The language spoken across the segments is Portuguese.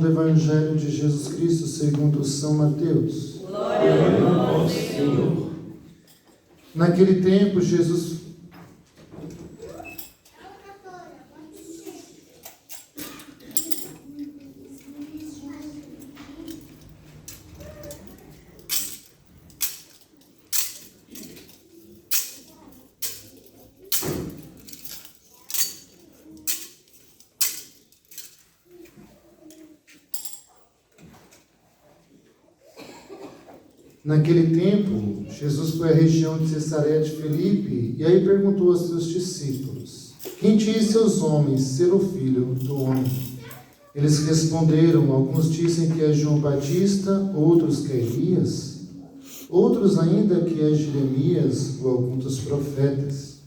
do Evangelho de Jesus Cristo segundo São Mateus. Glória a vós, Senhor. Naquele tempo, Jesus foi à região de Cesareia de Filipe e aí perguntou aos seus discípulos: quem disse aos homens ser o filho do homem? Eles responderam: alguns dizem que é João Batista, outros que é Elias, outros ainda que é Jeremias ou algum dos profetas.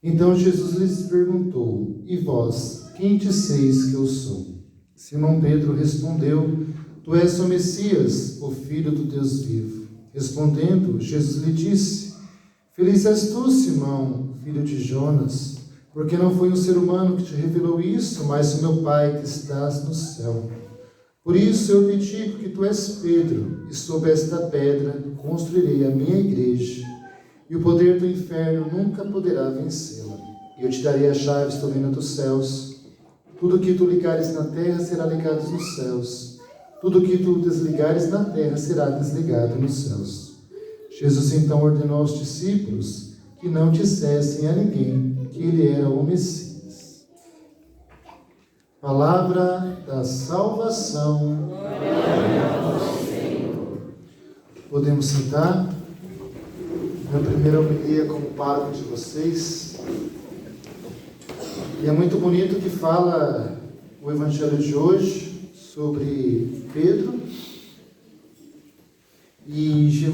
Então Jesus lhes perguntou: e vós, quem disseis que eu sou? Simão Pedro respondeu: tu és o Messias, o Filho do Deus vivo. Respondendo, Jesus lhe disse: feliz és tu, Simão, filho de Jonas, porque não foi um ser humano que te revelou isso, mas o meu Pai que estás no céu. Por isso eu te digo que tu és Pedro, e sobre esta pedra construirei a minha igreja, e o poder do inferno nunca poderá vencê-la. Eu te darei as chaves do reino dos céus. Tudo que tu ligares na terra será ligado nos céus. Tudo que tu desligares na terra será desligado nos céus. Jesus então ordenou aos discípulos que não dissessem a ninguém que ele era o Messias. Palavra da salvação. Glória a vós, Senhor. Podemos sentar? Minha primeira homilia como pároco de vocês. E é muito bonito que fala o Evangelho de hoje sobre Pedro,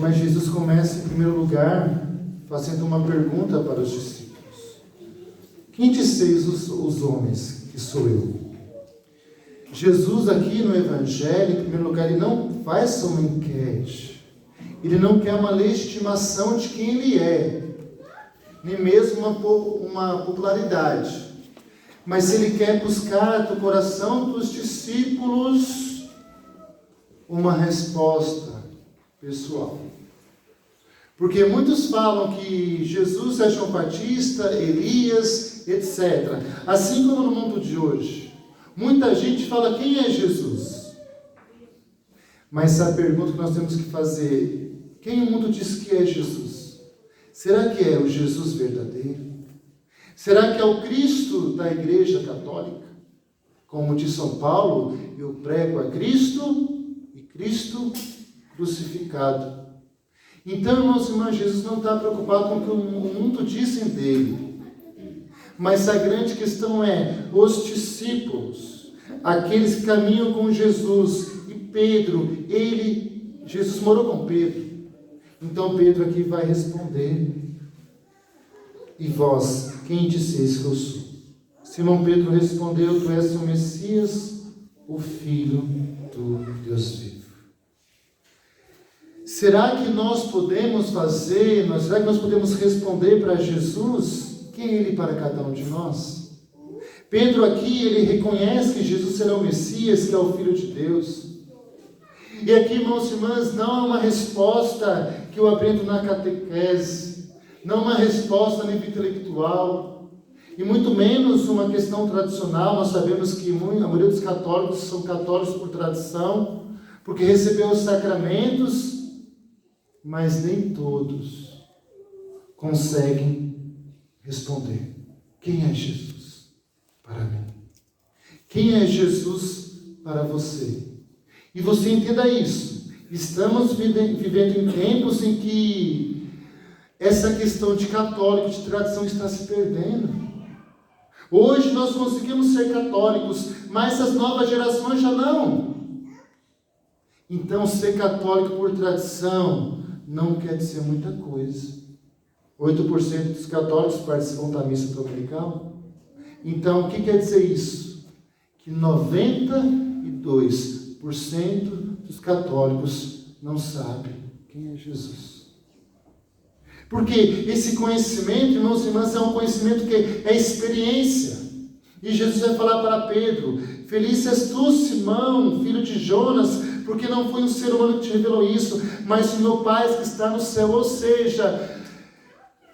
mas Jesus começa em primeiro lugar fazendo uma pergunta para os discípulos: quem disseis os homens que sou eu? Jesus aqui no Evangelho, em primeiro lugar, ele não faz uma enquete, ele não quer uma legitimação de quem ele é, nem mesmo uma popularidade. Mas ele quer buscar do coração dos discípulos uma resposta pessoal. Porque muitos falam que Jesus é João Batista, Elias, etc. Assim como no mundo de hoje. Muita gente fala: quem é Jesus? Mas a pergunta que nós temos que fazer: quem o mundo diz que é Jesus? Será que é o Jesus verdadeiro? Será que é o Cristo da Igreja Católica? Como diz São Paulo, eu prego a Cristo e Cristo crucificado. Então, irmãos e irmãs, Jesus não está preocupado com o que o mundo dizem dele. Mas a grande questão é os discípulos, aqueles que caminham com Jesus. E Pedro, Jesus morou com Pedro. Então Pedro aqui vai responder: e vós, quem disseis que eu sou? Simão Pedro respondeu: tu és o Messias, o Filho do Deus vivo. Será que nós podemos será que nós podemos responder para Jesus quem é Ele para cada um de nós? Pedro aqui, ele reconhece que Jesus será o Messias, que é o Filho de Deus. E aqui, irmãos e irmãs, não é uma resposta que eu aprendo na catequese, não é uma resposta a nível intelectual, e muito menos uma questão tradicional. Nós sabemos que a maioria dos católicos são católicos por tradição, porque recebeu os sacramentos, mas nem todos conseguem responder: quem é Jesus para mim? Quem é Jesus para você? E você entenda isso. Estamos vivendo em tempos em que essa questão de católico, de tradição, está se perdendo. Hoje nós conseguimos ser católicos, mas as novas gerações já não. Então, ser católico por tradição não quer dizer muita coisa. 8% dos católicos participam da missa dominical. Então, o que quer dizer isso? Que 92% dos católicos não sabem quem é Jesus. Porque esse conhecimento, irmãos e irmãs, é um conhecimento que é experiência. E Jesus vai falar para Pedro: feliz és tu, Simão, filho de Jonas, porque não foi um ser humano que te revelou isso, mas o meu Pai que está no céu. Ou seja,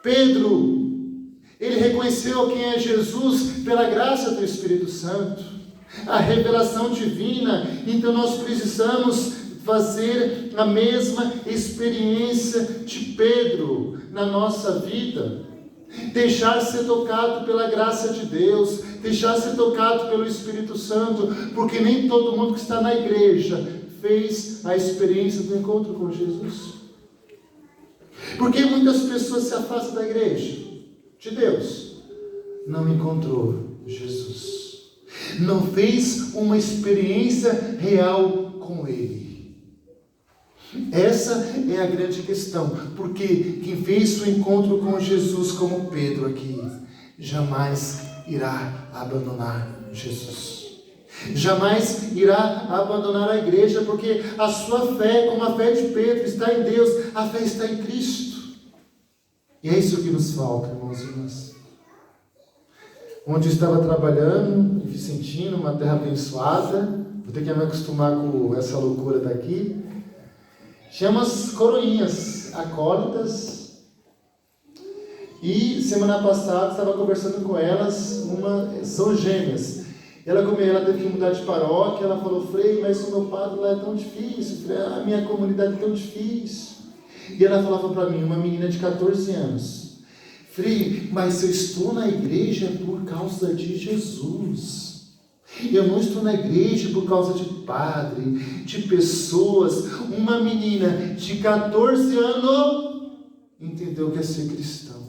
Pedro, ele reconheceu quem é Jesus pela graça do Espírito Santo, a revelação divina. Então nós precisamos fazer a mesma experiência de Pedro na nossa vida. Deixar ser tocado pela graça de Deus, deixar ser tocado pelo Espírito Santo, porque nem todo mundo que está na igreja fez a experiência do encontro com Jesus. Porque muitas pessoas se afastam da igreja, de Deus, não encontrou Jesus, não fez uma experiência real com Ele. Essa é a grande questão, porque quem fez o encontro com Jesus, como Pedro aqui, jamais irá abandonar Jesus. Jamais irá abandonar a igreja, porque a sua fé, como a fé de Pedro, está em Deus, a fé está em Cristo. E é isso que nos falta, irmãos e irmãs. Onde eu estava trabalhando, em Vicentino, uma terra abençoada, vou ter que me acostumar com essa loucura daqui. Tinha umas coroinhas acólitas, e semana passada estava conversando com elas, são gêmeas. Ela teve que mudar de paróquia, ela falou: Frei, mas o meu padre lá é tão difícil, Frei, a minha comunidade é tão difícil. E ela falava para mim, uma menina de 14 anos: Frei, mas eu estou na igreja por causa de Jesus. Eu não estou na igreja por causa de padre, de pessoas. Uma menina de 14 anos entendeu o que é ser cristão,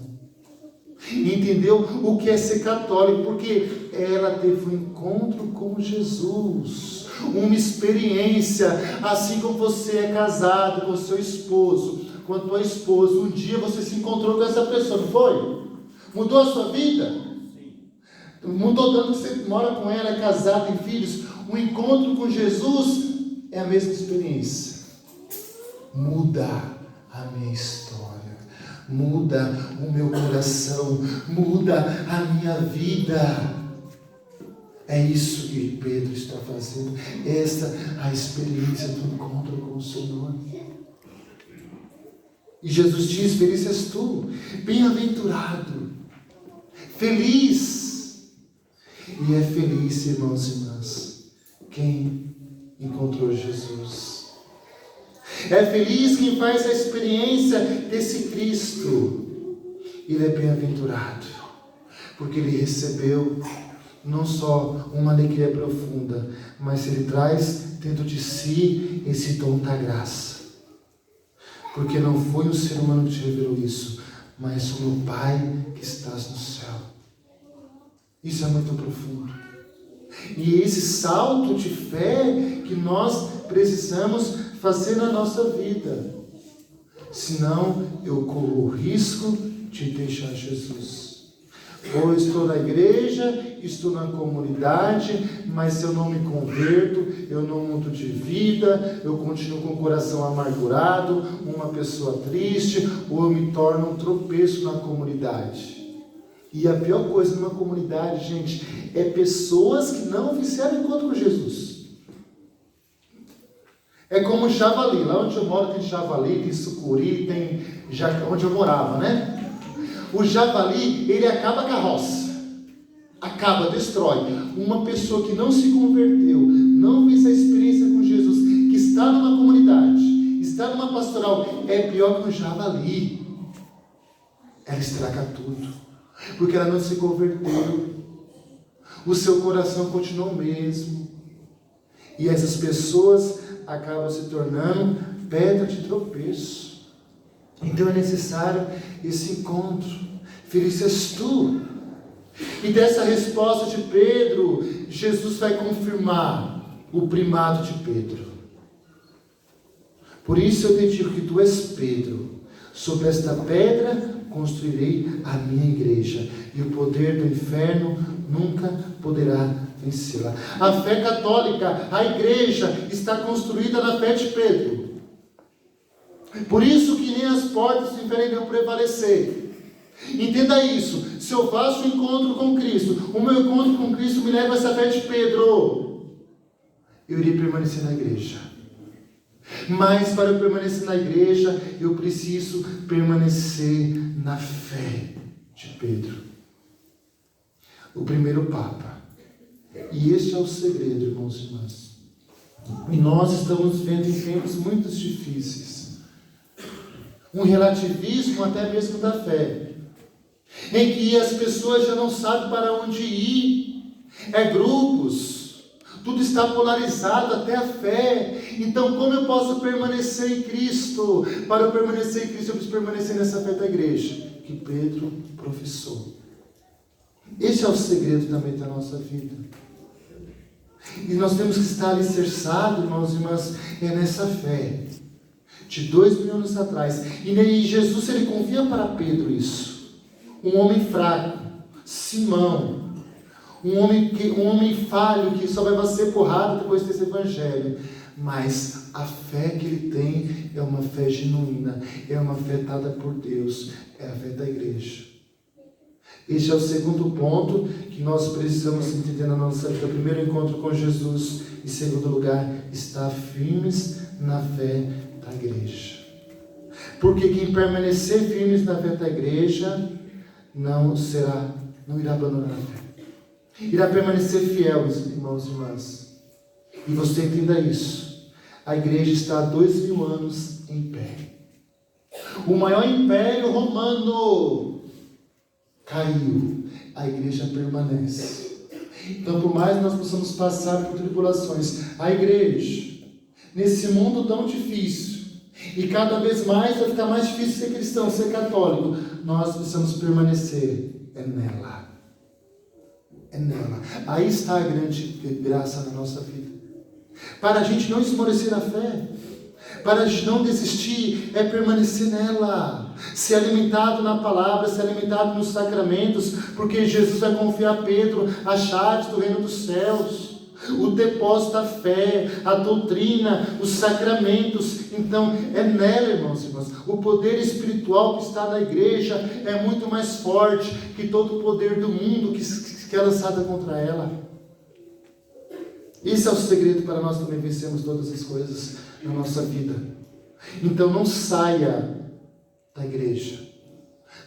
entendeu o que é ser católico, porque ela teve um encontro com Jesus, uma experiência. Assim como você é casado com seu esposo, com a tua esposa, um dia você se encontrou com essa pessoa, não foi? Mudou a sua vida? Mudou tanto que você mora com ela, é casado, tem filhos. O encontro com Jesus é a mesma experiência. Muda a minha história, muda o meu coração, muda a minha vida. É isso que Pedro está fazendo. Esta é a experiência do encontro com o Senhor. E Jesus diz: feliz és tu, bem-aventurado, feliz. E é feliz, irmãos e irmãs, quem encontrou Jesus. É feliz quem faz a experiência desse Cristo. Ele é bem-aventurado, porque ele recebeu não só uma alegria profunda, mas ele traz dentro de si esse dom da graça. Porque não foi um ser humano que te revelou isso, mas o meu Pai que estás no céu. Isso é muito profundo. E esse salto de fé que nós precisamos fazer na nossa vida. Senão eu corro o risco de deixar Jesus. Ou estou na igreja, estou na comunidade, mas se eu não me converto, eu não mudo de vida, eu continuo com o coração amargurado, uma pessoa triste, ou eu me torno um tropeço na comunidade. E a pior coisa numa comunidade, gente, é pessoas que não fizeram encontro com Jesus. É como javali. Lá onde eu moro tem javali, tem sucuri, tem onde eu morava, né? O javali, ele acaba com a roça. Acaba, destrói. Uma pessoa que não se converteu, não fez a experiência com Jesus, que está numa comunidade, está numa pastoral, é pior que um javali. Ela estraga tudo. Porque ela não se converteu, o seu coração continua o mesmo, e essas pessoas acabam se tornando pedra de tropeço. Então é necessário esse encontro. Feliz és tu. E dessa resposta de Pedro, Jesus vai confirmar o primado de Pedro. Por isso eu te digo que tu és Pedro, sobre esta pedra construirei a minha igreja, e o poder do inferno nunca poderá vencê-la. A fé católica, a igreja, está construída na fé de Pedro. Por isso que nem as portas do inferno irão prevalecer. Entenda isso. Se eu faço um encontro com Cristo, o meu encontro com Cristo me leva a essa fé de Pedro, eu irei permanecer na igreja. Mas para eu permanecer na igreja, eu preciso permanecer na fé de Pedro, o primeiro Papa. E este é o segredo, irmãos e irmãs. E nós estamos vivendo em tempos muito difíceis. Um relativismo até mesmo da fé, em que as pessoas já não sabem para onde ir. É grupos, tudo está polarizado, até a fé. Então, como eu posso permanecer em Cristo? Para eu permanecer em Cristo, eu preciso permanecer nessa fé da igreja que Pedro professou. Esse é o segredo também da nossa vida. E nós temos que estar alicerçados, irmãos e irmãs, nessa fé de 2000 anos atrás. E Jesus, ele confia para Pedro isso. Um homem fraco, Simão, um homem falho, que só vai ser porrada depois desse evangelho. Mas a fé que ele tem é uma fé genuína, é uma fé dada por Deus, é a fé da igreja. Este é o segundo ponto que nós precisamos entender na nossa vida. Primeiro, encontro com Jesus. Em segundo lugar, estar firmes na fé da igreja. Porque quem permanecer firmes na fé da igreja não irá abandonar a fé. Irá permanecer fiel, irmãos e irmãs. E você entenda isso. A igreja está há 2000 anos em pé. O maior império romano caiu, a igreja permanece. Então, por mais que nós possamos passar por tribulações, a igreja, nesse mundo tão difícil, e cada vez mais vai ficar mais difícil ser cristão, ser católico, nós precisamos permanecer nela. É nela. Aí está a grande graça na nossa vida. Para a gente não esmorecer a fé, para a gente não desistir, é permanecer nela, ser alimentado na palavra, ser alimentado nos sacramentos, porque Jesus vai confiar a Pedro as chaves do reino dos céus, o depósito da fé, a doutrina, os sacramentos. Então é nela, irmãos e irmãs. O poder espiritual que está na igreja é muito mais forte que todo o poder do mundo que é lançado contra ela. Esse é o segredo para nós também vencermos todas as coisas na nossa vida. Então não saia da igreja,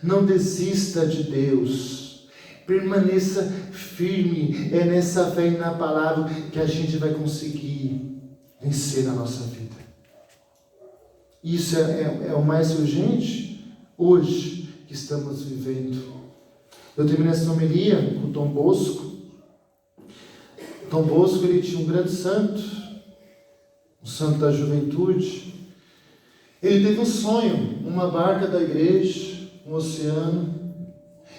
não desista de Deus, permaneça firme. É nessa fé e na palavra que a gente vai conseguir vencer na nossa vida. Isso é o mais urgente hoje que estamos vivendo. Eu terminei essa homilia com Dom Bosco. Dom Bosco, ele tinha um grande santo, um santo da juventude. Ele teve um sonho, uma barca da igreja, um oceano,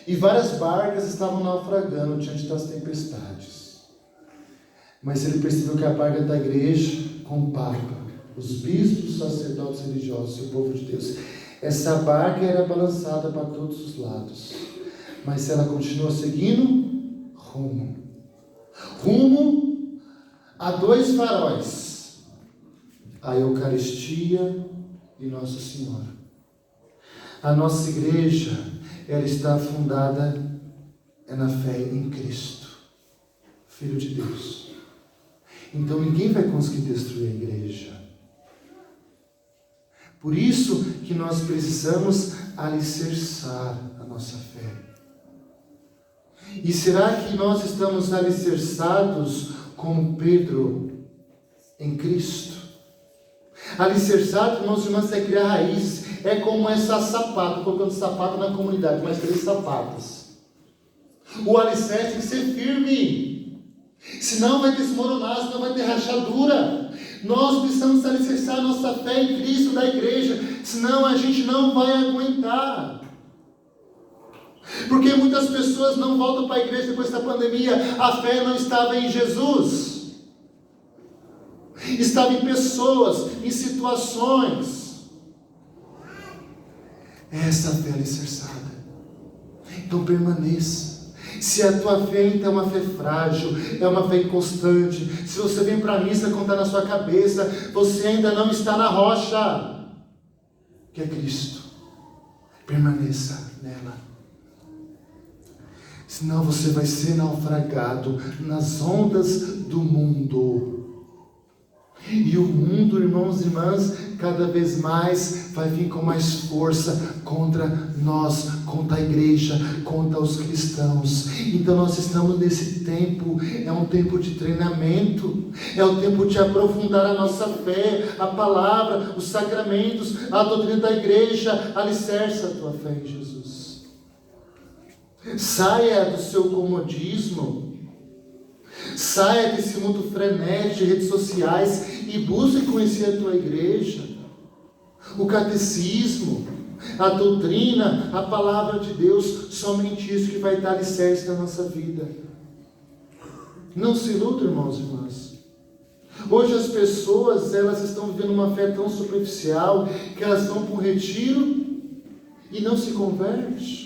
e várias barcas estavam naufragando diante das tempestades. Mas ele percebeu que a barca da igreja, com o Papa, os bispos, os sacerdotes religiosos e o povo de Deus, essa barca era balançada para todos os lados, mas ela continua seguindo rumo a 2 faróis, a Eucaristia e Nossa Senhora. A nossa igreja, ela está fundada na fé em Cristo, Filho de Deus. Então ninguém vai conseguir destruir a igreja. Por isso que nós precisamos alicerçar a nossa fé. E será que nós estamos alicerçados como Pedro em Cristo? Alicerçado, irmãos e irmãs, é criar raízes. É como essa sapato, colocando sapato na comunidade, mais 3 sapatos. O alicerce tem que ser firme, senão vai desmoronar, senão vai ter rachadura. Nós precisamos alicerçar a nossa fé em Cristo da igreja, senão a gente não vai aguentar. Porque muitas pessoas não voltam para a igreja depois da pandemia. A fé não estava em Jesus, estava em pessoas, em situações. Essa fé é alicerçada. Então permaneça. Se a tua fé então é uma fé frágil, é uma fé inconstante, se você vem para a missa contar na sua cabeça, você ainda não está na rocha, que é Cristo. Permaneça nela. Senão você vai ser naufragado nas ondas do mundo. E o mundo, irmãos e irmãs, cada vez mais vai vir com mais força contra nós, contra a igreja, contra os cristãos. Então nós estamos nesse tempo, é um tempo de treinamento, é o tempo de aprofundar a nossa fé, a palavra, os sacramentos, a doutrina da igreja. Alicerça a tua fé em Jesus. Saia do seu comodismo. Saia desse mundo frenético de redes sociais e busque conhecer a tua igreja, o catecismo, a doutrina, a palavra de Deus. Somente isso que vai dar alicerce na nossa vida. Não se iluda, irmãos e irmãs. Hoje as pessoas, elas estão vivendo uma fé tão superficial que elas vão para um retiro e não se convertem.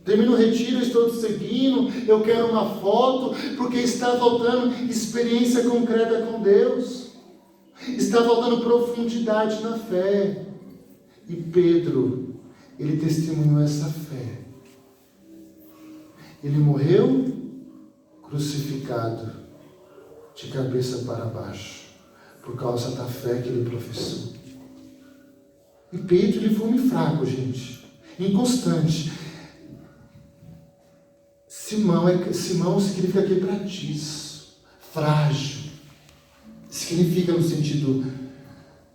Termina o retiro, eu estou te seguindo, eu quero uma foto, porque está faltando experiência concreta com Deus. Está faltando profundidade na fé. E Pedro, ele testemunhou essa fé. Ele morreu crucificado, de cabeça para baixo, por causa da fé que ele professou. E Pedro, ele foi um homem fraco, gente, inconstante. Simão significa quebradiço, frágil. Significa no sentido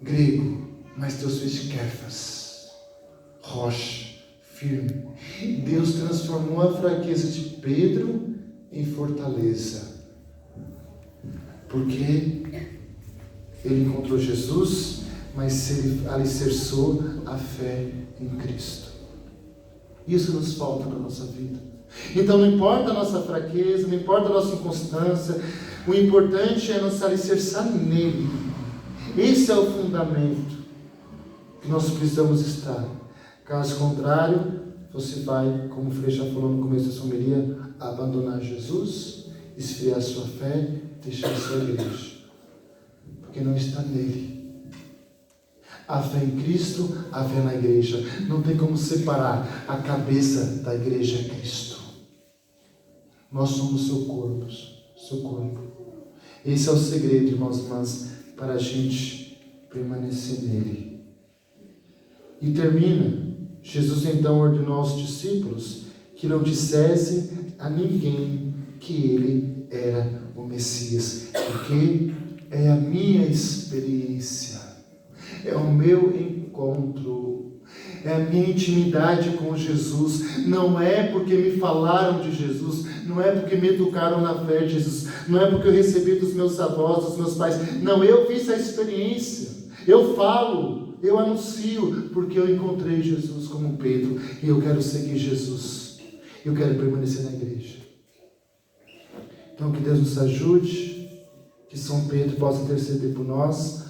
grego, mas Deus fez de Kéfas, rocha, firme. Deus transformou a fraqueza de Pedro em fortaleza. Porque ele encontrou Jesus, mas ele alicerçou a fé em Cristo. Isso nos falta na nossa vida. Então não importa a nossa fraqueza, não importa a nossa inconstância, o importante é nos alicerçar nele. Esse é o fundamento que nós precisamos estar. Caso contrário, você vai, como o Frei já falou no começo da sua homilia, abandonar Jesus, esfriar sua fé, deixar a sua igreja, porque não está nele. A fé em Cristo, a fé na igreja. Não tem como separar. A cabeça da igreja é Cristo. Nós somos seu corpo. Seu corpo. Esse é o segredo, irmãos e irmãs, para a gente permanecer nele. E termina. Jesus então ordenou aos discípulos que não dissessem a ninguém que ele era o Messias. Porque é a minha experiência. É o meu encontro, é a minha intimidade com Jesus. Não é porque me falaram de Jesus, não é porque me educaram na fé de Jesus, não é porque eu recebi dos meus avós, dos meus pais. Não, eu fiz essa experiência. Eu falo, eu anuncio, porque eu encontrei Jesus como Pedro e eu quero seguir Jesus. Eu quero permanecer na igreja. Então que Deus nos ajude, que São Pedro possa interceder por nós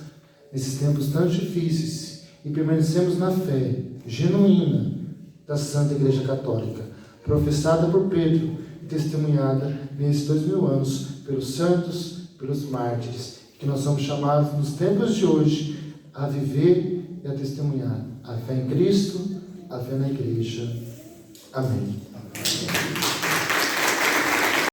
nesses tempos tão difíceis e permanecemos na fé genuína da Santa Igreja Católica, professada por Pedro e testemunhada nesses 2000 anos pelos santos, pelos mártires, que nós somos chamados nos tempos de hoje a viver e a testemunhar a fé em Cristo, a fé na Igreja. Amém.